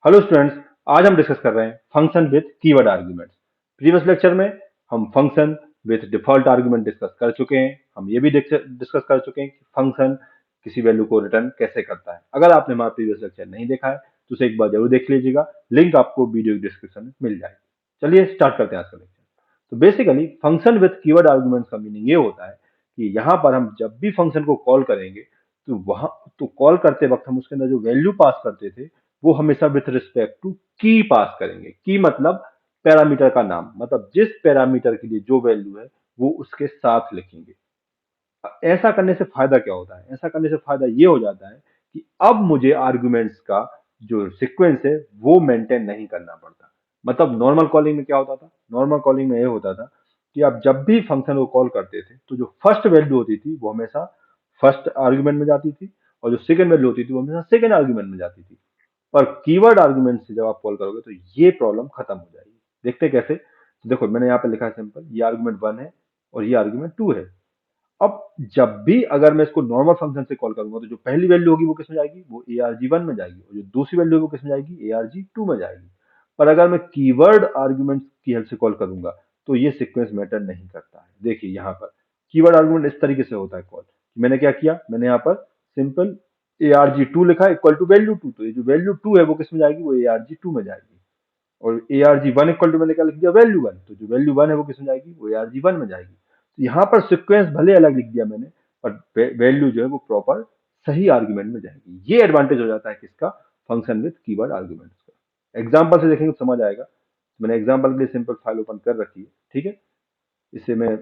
Hello students. आज हम discuss कर रहे हैं function with keyword arguments. Previous lecture में हम function with default argument discuss कर चुके हैं। हम ये भी डिस्कस कर चुके हैं कि फंक्शन किसी वैल्यू को रिटर्न कैसे करता है। अगर आपने हमारा प्रीवियस लेक्चर नहीं देखा है तो उसे एक बार जरूर देख लीजिएगा। लिंक आपको वीडियो डिस्क्रिप्शन में मिल जाएगी। चलिए स्टार्ट करते हैं आज का लेक्चर। तो basically function with keyword arguments का मीनिंग ये होता है कि यहाँ पर हम जब भी फंक्शन को कॉल करेंगे तो वहां तो कॉल करते वक्त हम उसके अंदर जो वैल्यू पास करते थे वो हमेशा विथ रिस्पेक्ट टू की पास करेंगे। की मतलब पैरामीटर का नाम, मतलब जिस पैरामीटर के लिए जो वैल्यू है वो उसके साथ लिखेंगे। ऐसा करने से फायदा क्या होता है? ऐसा करने से फायदा ये हो जाता है कि अब मुझे आर्गुमेंट्स का जो सीक्वेंस है वो मेंटेन नहीं करना पड़ता। मतलब नॉर्मल कॉलिंग में क्या होता था? नॉर्मल कॉलिंग में ये होता था कि आप जब भी फंक्शन को कॉल करते थे तो जो फर्स्ट वैल्यू होती थी वो हमेशा फर्स्ट आर्गुमेंट में जाती थी और जो सेकंड वैल्यू होती थी वो हमेशा सेकंड आर्गुमेंट में जाती थी। पर कीवर्ड आर्गुमेंट से जब आप कॉल करोगे तो ये प्रॉब्लम खत्म हो जाएगी। देखते हैं कैसे। तो देखो मैंने यहाँ पे लिखा है सिंपल, ये आर्गुमेंट 1 है और ये आर्गुमेंट 2 है। अब जब भी अगर मैं इसको नॉर्मल फंक्शन से कॉल करूंगा तो जो पहली वैल्यू होगी वो किसमें जाएगी? वो arg1 में जाएगी और जो दूसरी वैल्यू होगी वो किसमें जाएगी? arg2 में जाएगी। पर अगर मैं कीवर्ड आर्गुमेंट की हेल्प से कॉल करूंगा तो ये सीक्वेंस मैटर नहीं करता है। देखिए यहाँ पर कीवर्ड आर्गुमेंट इस तरीके से होता है कॉल। मैंने क्या किया, मैंने यहाँ पर सिंपल arg2 लिखा इक्वल टू वैल्यू 2, तो ये जो वैल्यू 2 है वो किसमें जाएगी? वो arg2 में जाएगी। और arg1 इक्वल टू मैंने क्या लिख दिया? वैल्यू 1, तो जो वैल्यू 1 है वो किसमें जाएगी? वो arg1 में जाएगी। तो यहाँ पर सीक्वेंस भले अलग लिख दिया मैंने पर वैल्यू जो है वो प्रॉपर सही आर्गुमेंट में जाएगी। ये एडवांटेज हो जाता है किसका? फंक्शन विथ कीवर्ड आर्गुमेंट्स का। एग्जांपल से देखेंगे तो समझ आएगा। मैंने एग्जांपल के लिए सिंपल फाइल ओपन कर रखी है, ठीक है। इसे मैं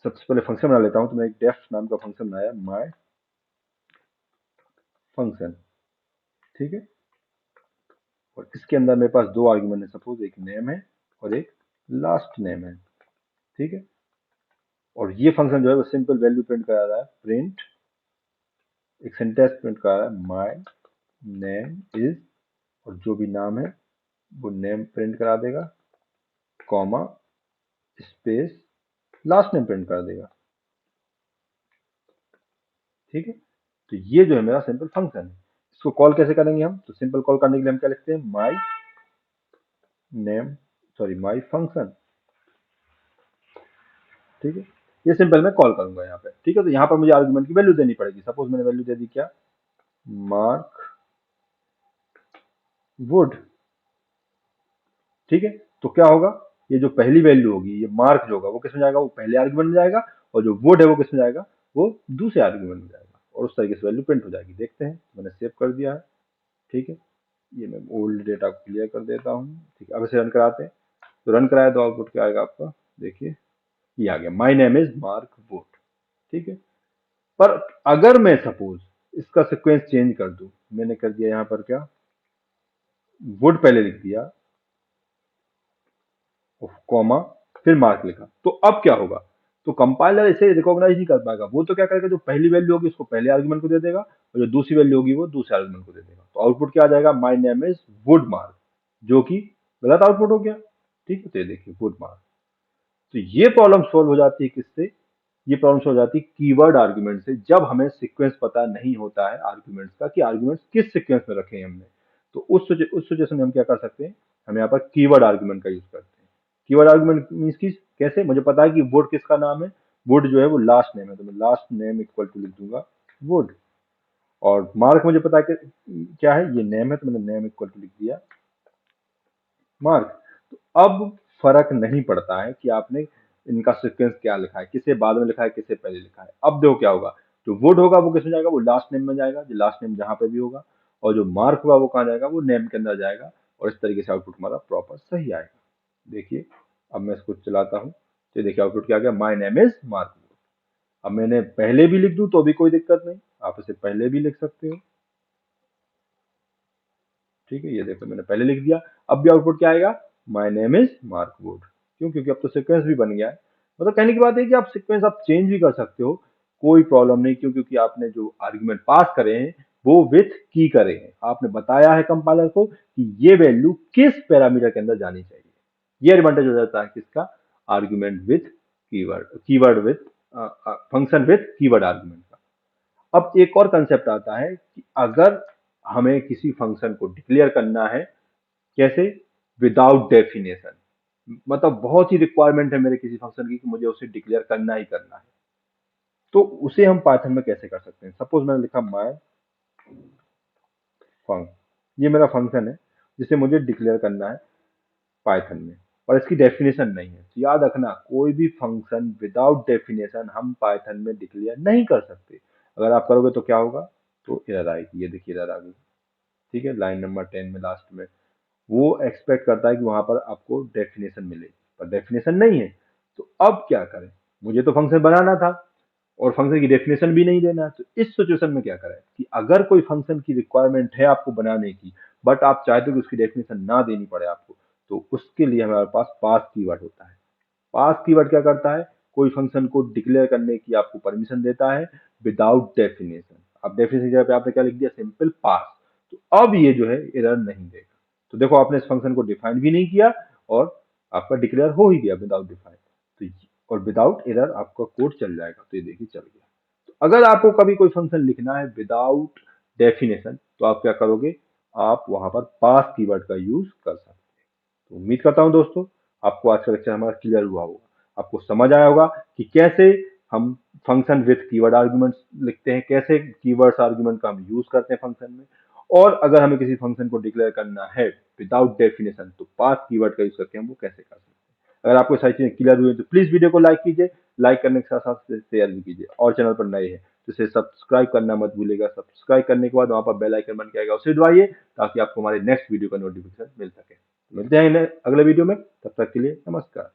सबसे पहले फंक्शन बना लेता हूँ। तो मैं एक डेफ नाम का फंक्शन बनाया, माय फंक्शन, ठीक है। और इसके अंदर मेरे पास दो आर्गुमेंट है, सपोज एक नेम है और एक लास्ट नेम है, ठीक है। और ये फंक्शन जो है वो सिंपल वैल्यू प्रिंट करा रहा है, प्रिंट एक सिंटेक्स प्रिंट करा रहा है, माय नेम इज, और जो भी नाम है वो नेम प्रिंट करा देगा, comma space last name print कर देगा, ठीक है। तो ये जो है मेरा सिंपल फंक्शन है। इसको कॉल कैसे करेंगे हम? तो सिंपल कॉल करने के लिए हम क्या लिखते हैं? My name, sorry my function, ठीक है। ये सिंपल मैं कॉल करूंगा यहाँ पे, ठीक है। तो यहाँ पर मुझे आर्गुमेंट की वैल्यू देनी पड़ेगी। सपोज मैंने वैल्यू दे दी क्या? मार्क वुड, ठीक है। तो क्या होगा? ये जो पहली वैल्यू होगी, ये मार्क जो होगा वो किसमें जाएगा? वो पहले आर्गुमेंट में जाएगा। और जो वुड है वो किसमें जाएगा? वो दूसरे आर्गुमेंट में जाएगा और उस तरीके से वैल्यू प्रिंट हो जाएगी। देखते हैं, मैंने सेव कर दिया है, ठीक है। ये मैं ओल्ड डेटा को क्लियर कर देता हूँ, ठीक है। अब इसे रन कराते हैं। तो रन कराया तो आउटपुट क्या आएगा आपका? देखिए ये आ गया, my name is Mark Wood, ठीक है। पर अगर मैं सपोज इसका सीक्वेंस चेंज कर दूं, मैंने कर दिया यहाँ पर क्या, वुड पहले लिख दिया, कॉमा फिर मार्क लिखा, तो अब क्या होगा? तो कंपाइलर इसे रिकॉग्नाइज नहीं कर पाएगा। वो तो क्या करेगा, जो पहली वैल्यू होगी उसको पहले आर्गुमेंट को दे देगा और जो दूसरी वैल्यू होगी वो दूसरे आर्गुमेंट को दे देगा। तो आउटपुट क्या आ जाएगा? My name is would mark, जो कि गलत आउटपुट हो गया, ठीक है। तो ये देखिए वुड मार्क। तो ये प्रॉब्लम सोल्व हो जाती है किससे? ये प्रॉब्लम सोल्व हो जाती है कीवर्ड आर्गुमेंट से, जब हमें सीक्वेंस पता नहीं होता है आर्गुमेंट्स का कि आर्गुमेंट्स किस सीक्वेंस में रखे हैं हमने। तो उस सिचुएशन में हम क्या कर सकते हैं? हम यहाँ पर कीवर्ड आर्गुमेंट का यूज करते हैं। कीवर्ड आर्गुमेंट मीन्स की कैसे? मुझे पता है कि वुड किसका नाम है, वुड जो है वो लास्ट नेम है, तो मैं लास्ट नेम इक्वल टू लिख दूंगा वुड। और मार्क मुझे पता है कि क्या है, ये नेम है, तो मैंने नेम इक्वल टू लिख दिया मार्क। तो अब फर्क नहीं पड़ता है कि आपने इनका सीक्वेंस क्या लिखा है, किसे बाद में लिखा है, किसे पहले लिखा है। अब देखो क्या होगा, जो वुड होगा वो किसमें जाएगा? वो लास्ट नेम में जाएगा, जो लास्ट नेम जहां पे भी होगा। और जो मार्क होगा वो कहाँ जाएगा? वो नेम के अंदर जाएगा। और इस तरीके से आउटपुट हमारा प्रॉपर सही आएगा। देखिए अब मैं इसको चलाता हूँ तो देखिए आउटपुट क्या आ गया? My name is mark. अब मैंने पहले भी लिख दूं तो भी कोई दिक्कत नहीं, आप इसे पहले भी लिख सकते हो, ठीक है। ये देखो मैंने पहले लिख दिया, अब भी आउटपुट क्या आएगा? My name is Mark Wood. क्यों? क्योंकि अब तो सीक्वेंस भी बन गया है। मतलब कहने की बात है कि आप सीक्वेंस आप चेंज भी कर सकते हो, कोई प्रॉब्लम नहीं। क्यों? क्योंकि आपने जो आर्गुमेंट पास करे हैं वो विथ की करे हैं। आपने बताया है कंपाइलर को कि ये वैल्यू किस पैरामीटर के अंदर जानी चाहिए। ये एडवांटेज हो जाता है किसका? Argument with keyword, keyword with function with keyword argument का। अब एक और कंसेप्ट आता है कि अगर हमें किसी फंक्शन को डिक्लेयर करना है कैसे? विदाउट डेफिनेशन, मतलब बहुत ही रिक्वायरमेंट है मेरे किसी फंक्शन की कि मुझे उसे डिक्लेयर करना ही करना है। तो उसे हम पाइथन में कैसे कर सकते हैं? सपोज मैंने लिखा माय फंक्शन, ये मेरा फंक्शन है जिसे मुझे डिक्लेयर करना है पाइथन में, और इसकी डेफिनेशन नहीं है। तो याद रखना, कोई भी फंक्शन विदाउट डेफिनेशन हम पाइथन में डिक्लेयर नहीं कर सकते। अगर आप करोगे तो क्या होगा? तो एरर आएगी। ये देखिए एरर आ गई। ठीक है, लाइन नंबर 10 में लास्ट में वो एक्सपेक्ट करता है कि वहां पर आपको डेफिनेशन मिले, पर डेफिनेशन नहीं है। तो अब क्या करें? मुझे तो फंक्शन बनाना था और फंक्शन की डेफिनेशन भी नहीं देना है। तो इस सिचुएशन में क्या करें कि अगर कोई फंक्शन की रिक्वायरमेंट है आपको बनाने की, बट आप चाहते हो कि उसकी डेफिनेशन ना देनी पड़े आपको, तो उसके लिए हमारे पास पास कीवर्ड होता है। पास कीवर्ड क्या करता है? कोई फंक्शन को डिक्लेयर करने की आपको परमिशन देता है विदाउट डेफिनेशन। अब डेफिनेशन की जगह पे आपने क्या लिख दिया? Simple past. तो अब ये जो है एरर नहीं देगा। तो देखो, आपने इस फंक्शन को डिफाइन भी नहीं किया और आपका डिक्लेयर हो ही गया विदाउट डिफाइन। और विदाउट एरर आपका कोड चल जाएगा। तो ये देखिए चल गया। तो अगर आपको कभी कोई फंक्शन लिखना है विदाउट डेफिनेशन, तो आप क्या करोगे? आप वहां पर पास कीवर्ड का यूज कर सकते हैं। तो उम्मीद करता हूं दोस्तों, आपको आज का लेक्चर हमारा क्लियर हुआ होगा, आपको समझ आया होगा कि कैसे हम फंक्शन विथ कीवर्ड आर्गुमेंट्स लिखते हैं, कैसे कीवर्ड्स आर्गुमेंट का हम यूज करते हैं फंक्शन में, और अगर हमें किसी फंक्शन को डिक्लेयर करना है विदाउट डेफिनेशन तो पास कीवर्ड का यूज करके हम वो कैसे कर सकते हैं। अगर आपको सारी चीजें क्लियर हुई तो प्लीज वीडियो को लाइक कीजिए, लाइक करने के साथ साथ शेयर भी कीजिए, और चैनल पर नए हैं तो इसे सब्सक्राइब करना मत भूलिएगा। सब्सक्राइब करने के बाद वहां पर बेल आइकन बन के आएगा, उसे दबाइए ताकि आपको हमारे नेक्स्ट वीडियो का नोटिफिकेशन मिल सके। मिलते हैं अगले वीडियो में, तब तक के लिए नमस्कार।